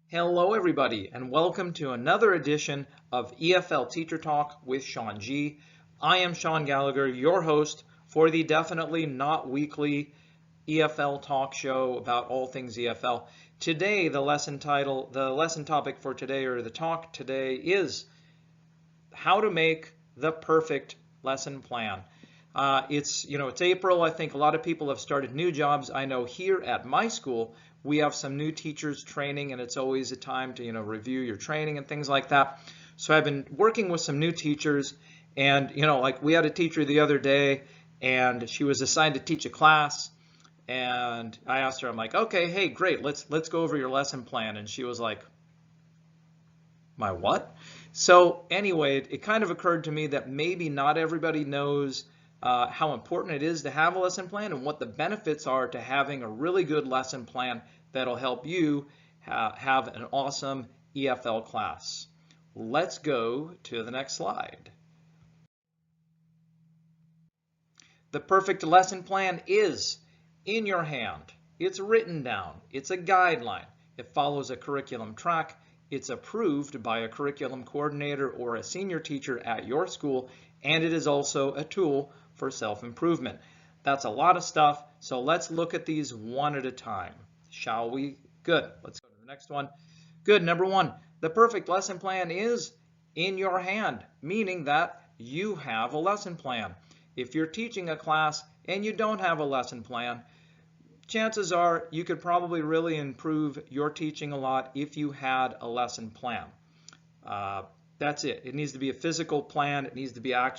Hello everybody and welcome to another edition of EFL Teacher Talk with Sean G. I am Sean Gallagher, your host for the definitely not weekly EFL talk show about all things EFL. Today the lesson topic for today, or the talk today, is how to make the perfect lesson plan. It's April. I think a lot of people have started new jobs. I know here at my school we have some new teachers training, and it's always a time to review your training and things like that. So I've been working with some new teachers, and like we had a teacher the other day, and she was assigned to teach a class, and I asked her, I'm like, okay, hey, great, let's go over your lesson plan, and she was like, my what? So anyway, it kind of occurred to me that maybe not everybody knows how important it is to have a lesson plan and what the benefits are to having a really good lesson plan that'll help you have an awesome EFL class. Let's go to the next slide. The perfect lesson plan is in your hand. It's written down. It's a guideline. It follows a curriculum track. It's approved by a curriculum coordinator or a senior teacher at your school, and it is also a tool for self-improvement. That's a lot of stuff, so let's look at these one at a time, shall we? Good. Let's go to the next one. Good. Number one, the perfect lesson plan is in your hand, meaning that you have a lesson plan. If you're teaching a class and you don't have a lesson plan, chances are you could probably really improve your teaching a lot if you had a lesson plan. That's it. It needs to be a physical plan. It needs to be a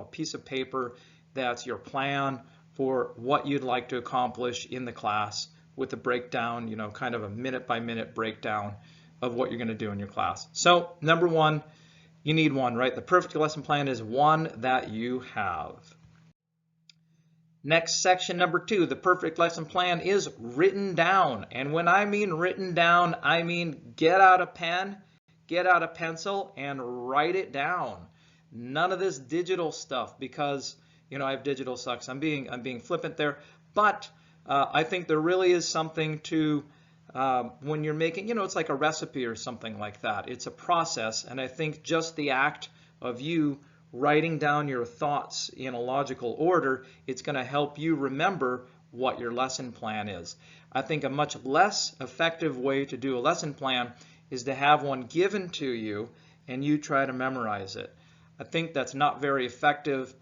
piece of paper that's your plan for what you'd like to accomplish in the class, with a breakdown, kind of a minute-by-minute breakdown of what you're going to do in your class. So number one, you need one, right? The perfect lesson plan is one that you have. Next section, number two, the perfect lesson plan is written down. And when I mean written down, I mean get out a pen, get out a pencil, and write it down. None of this digital stuff, because I have digital sucks. I'm being flippant there, but I think there really is something to when you're making, it's like a recipe or something like that. It's a process, and I think just the act of you writing down your thoughts in a logical order, it's going to help you remember what your lesson plan is. I think a much less effective way to do a lesson plan is to have one given to you and you try to memorize it. I think that's not very effective.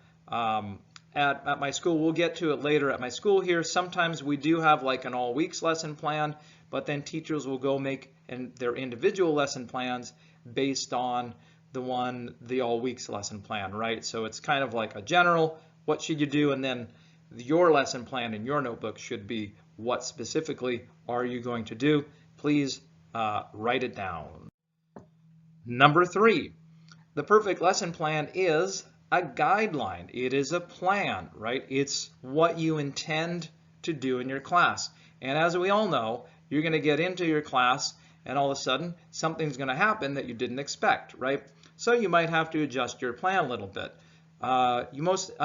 At my school, we'll get to it later. At my school here, sometimes we do have like an all weeks lesson plan, but then teachers will go make their individual lesson plans based on the all weeks lesson plan, right? So it's kind of like a general, what should you do, and then your lesson plan in your notebook should be what specifically are you going to do. Please write it down. Number three, the perfect lesson plan is a guideline. It is a plan, right? It's what you intend to do in your class. And as we all know, you're going to get into your class and all of a sudden something's going to happen that you didn't expect, right? So you might have to adjust your plan a little bit. I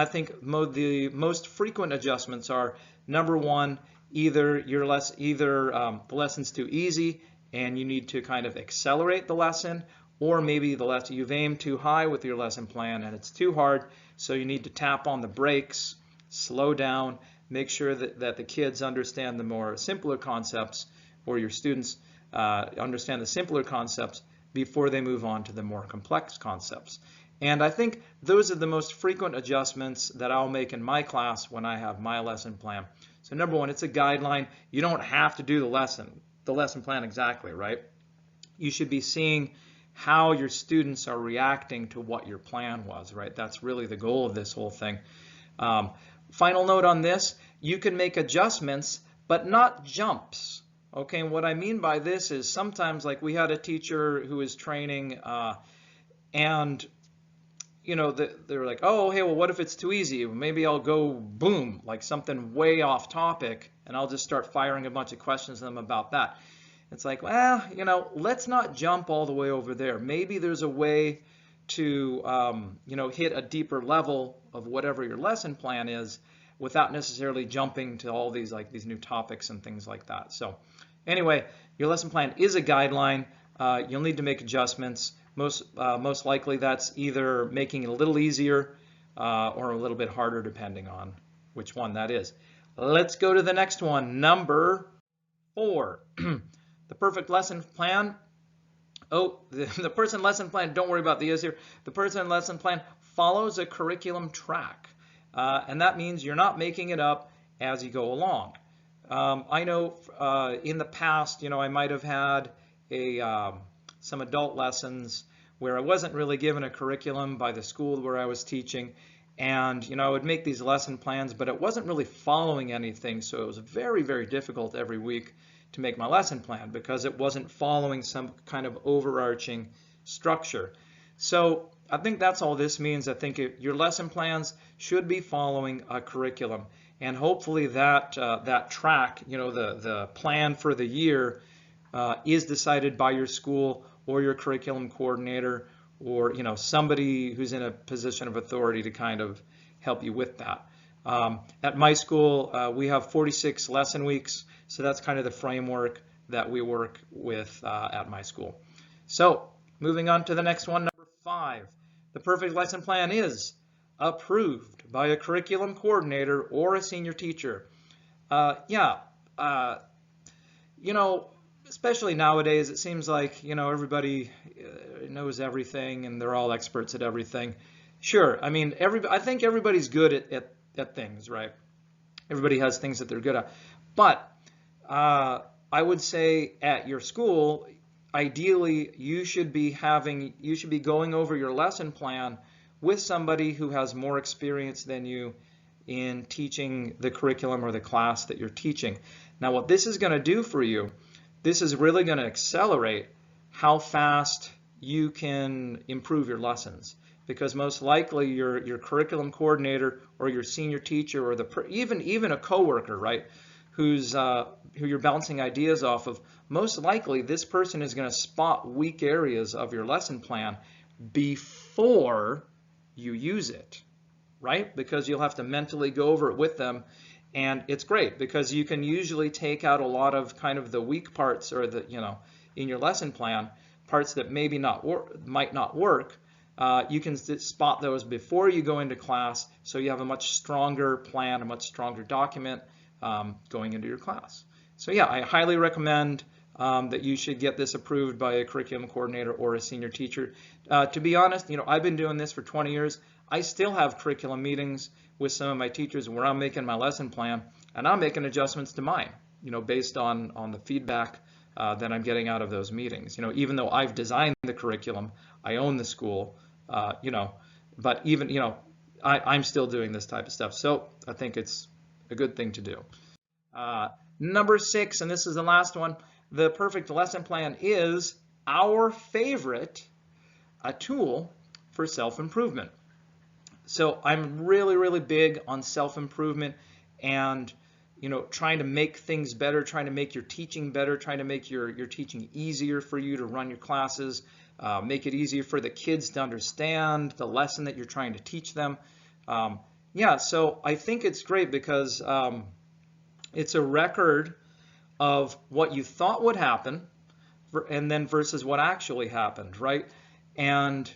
think the most frequent adjustments are, number one, either the lesson's too easy and you need to kind of accelerate the lesson, or maybe the lesson you've aimed too high with your lesson plan and it's too hard, so you need to tap on the brakes, slow down, make sure that the kids understand the more simpler concepts, or your students understand the simpler concepts before they move on to the more complex concepts. And I think those are the most frequent adjustments that I'll make in my class when I have my lesson plan. So number one, it's a guideline. You don't have to do the lesson plan exactly, right? You should be seeing how your students are reacting to what your plan was, right? That's really the goal of this whole thing. Final note on this, you can make adjustments, but not jumps. Okay, and what I mean by this is sometimes, like we had a teacher who was training and they're like, oh, hey, well, what if it's too easy? Maybe I'll go boom, like something way off topic, and I'll just start firing a bunch of questions to them about that. It's like, well, let's not jump all the way over there. Maybe there's a way to, hit a deeper level of whatever your lesson plan is without necessarily jumping to all these new topics and things like that. So anyway, your lesson plan is a guideline. You'll need to make adjustments. Most likely that's either making it a little easier or a little bit harder, depending on which one that is. Let's go to the next one, number 4. The perfect lesson plan. Oh, the person lesson plan, don't worry about the is here. The person lesson plan follows a curriculum track. And that means you're not making it up as you go along. I know in the past, I might have had some adult lessons where I wasn't really given a curriculum by the school where I was teaching. And, I would make these lesson plans, but it wasn't really following anything. So it was very, very difficult every week to make my lesson plan because it wasn't following some kind of overarching structure. So I think that's all this means. I think your lesson plans should be following a curriculum, and hopefully that track, the plan for the year, is decided by your school or your curriculum coordinator, or somebody who's in a position of authority to kind of help you with that. At my school, we have 46 lesson weeks, so that's kind of the framework that we work with at my school. So moving on to the next one, number 5. The perfect lesson plan is approved by a curriculum coordinator or a senior teacher. Especially nowadays, it seems like, everybody knows everything and they're all experts at everything. Sure, I mean, I think everybody's good at things, right? Everybody has things that they're good at. But I would say at your school, ideally, you should be going over your lesson plan with somebody who has more experience than you in teaching the curriculum or the class that you're teaching. Now, what this is going to do for you, this is really going to accelerate how fast you can improve your lessons, because most likely your curriculum coordinator or your senior teacher or even a coworker, right, who you're bouncing ideas off of, most likely this person is going to spot weak areas of your lesson plan before you use it, right? Because you'll have to mentally go over it with them. And it's great because you can usually take out a lot of kind of the weak parts, or in your lesson plan, parts that maybe might not work. You can spot those before you go into class, so you have a much stronger plan, a much stronger document going into your class. So yeah, I highly recommend that you should get this approved by a curriculum coordinator or a senior teacher. To be honest, I've been doing this for 20 years. I still have curriculum meetings with some of my teachers where I'm making my lesson plan and I'm making adjustments to mine, based on the feedback that I'm getting out of those meetings. Even though I've designed the curriculum, I own the school, but even, I'm still doing this type of stuff. So I think it's a good thing to do. Number 6, and this is the last one, the perfect lesson plan is our favorite tool for self-improvement. So I'm really, really big on self-improvement and, trying to make things better, trying to make your teaching better, trying to make your teaching easier for you to run your classes, make it easier for the kids to understand the lesson that you're trying to teach them. So I think it's great because it's a record of what you thought would happen and then versus what actually happened, right? And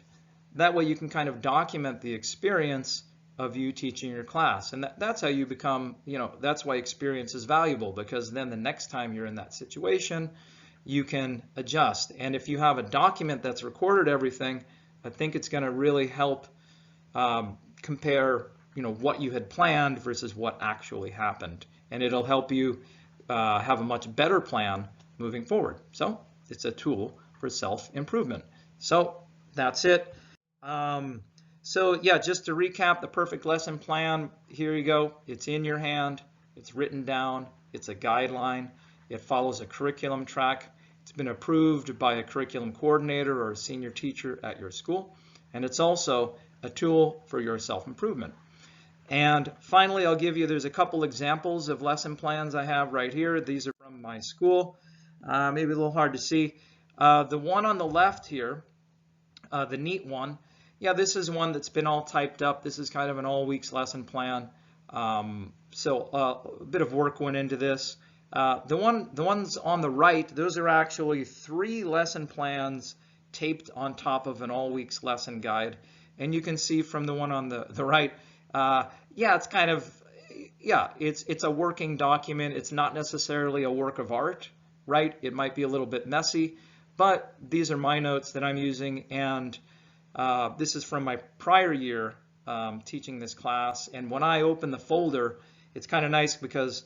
that way you can kind of document the experience of you teaching your class. And that's how you become, that's why experience is valuable, because then the next time you're in that situation, you can adjust. And if you have a document that's recorded everything, I think it's going to really help compare, what you had planned versus what actually happened. And it'll help you have a much better plan moving forward. So it's a tool for self-improvement. So that's it. So yeah, just to recap the perfect lesson plan, here you go. It's in your hand. It's written down. It's a guideline. It follows a curriculum track. It's been approved by a curriculum coordinator or a senior teacher at your school. And it's also a tool for your self-improvement. And finally, there's a couple examples of lesson plans I have right here. These are from my school. Maybe a little hard to see. The one on the left here, the neat one, yeah, this is one that's been all typed up. This is kind of an all weeks lesson plan. So a bit of work went into this. The ones on the right, those are actually 3 lesson plans taped on top of an all weeks lesson guide. And you can see from the one on the right, yeah, it's kind of, yeah, it's a working document. It's not necessarily a work of art, right? It might be a little bit messy, but these are my notes that I'm using, and this is from my prior year teaching this class. And when I open the folder, it's kind of nice because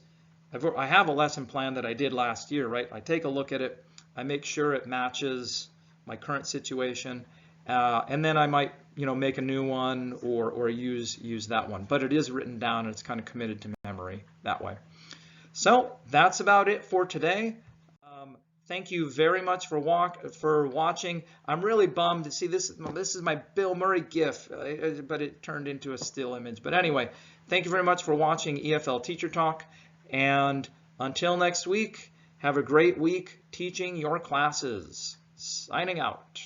I have a lesson plan that I did last year, right? I take a look at it, I make sure it matches my current situation, and then I might, make a new one or use that one. But it is written down and it's kind of committed to memory that way. So that's about it for today. Thank you very much for watching. I'm really bummed to see this. This is my Bill Murray GIF, but it turned into a still image. But anyway, thank you very much for watching EFL Teacher Talk. And until next week, have a great week teaching your classes. Signing out.